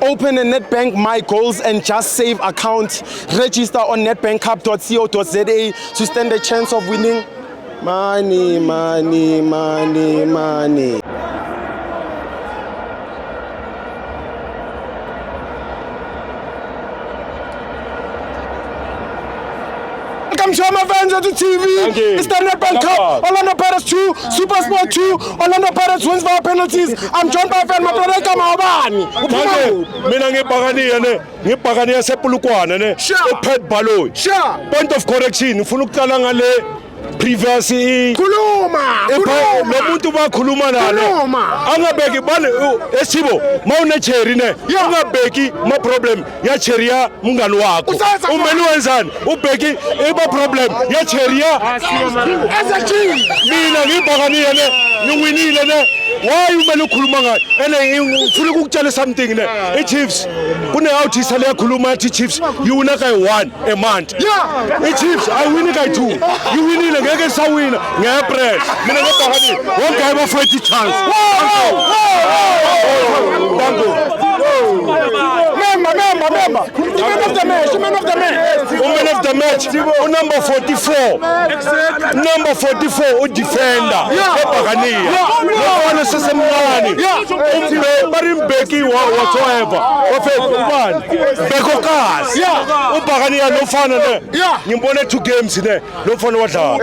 Open a Nedbank My Goals and Just Save account. Register on nedbankcup.co.za to stand a chance of winning money, money, money, money. Welcome to my fans on the TV. It's the Nedbank Cup. Orlando Pirates 2, Super Sport 2. Orlando Pirates wins via penalties. I'm joined by fan my brother Kamabani. Mina ngibhakaniya sepulukwana ne. Uphet Baloyi. Point of correction, ufuna ukuqala ngale previous khuluma lomuntu bakhuluma nane angabeki bale esibo mawune cherry ne angabeki ma problem ya cherry ya mngani wakho umeli wenzani ubheki eba problem ya cherry ya mina ngibhakaniya ne ngiwinile ne why umeli ukhuluma ngayo ene ufuna ukutshela something ne iChiefs kune outhi sale yakhuluma athi Chiefs you win kai 1 a month iChiefs I win kai 2 you win ngeke sawina ngepress mina ngibhakani wonke aba fight chance member man of the match number 44 number 44 udefender ebhakaniya lona sesemncane barimbeki whatsoever ubani bekokazi ubhakaniya lofana ne ngimbone 2 games ne lofana wadlala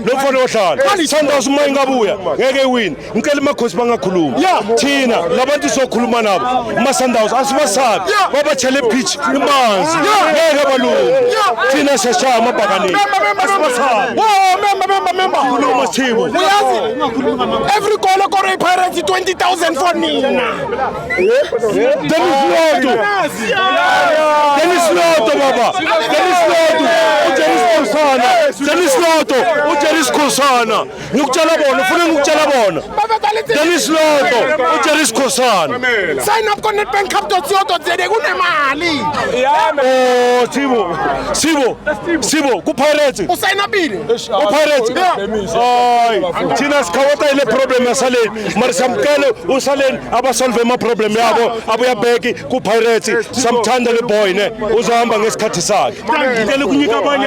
lofana wadlala Sundowns uma ingabuya ngeke win ngicela amakhosi bangakhuluma thina labantu sokhuluma nabo ama Sundowns asibasabi babathele pitch imanzi ngeke balunga thina seshaya amabhakani asibasabi member khuluma Thibo every goal of Pirates 20,000 for Nina. Dennis Lotto baba Dennis Lotto uJeris Khosana ngikutshala bona ufuna ngikutshala bona Dennis Lotto uJeris Khosana sign up on nedbankcup.co.za kunemali Sibo ku Pirates usign upile Pirates thina sikhawata ile problem yasaleni mara samkele usaleni abasolve ama problem yabo abuyabheki ku Pirates samthanda le boy ne uzahamba ngesikhathi sakhe ngicela ukunika abanye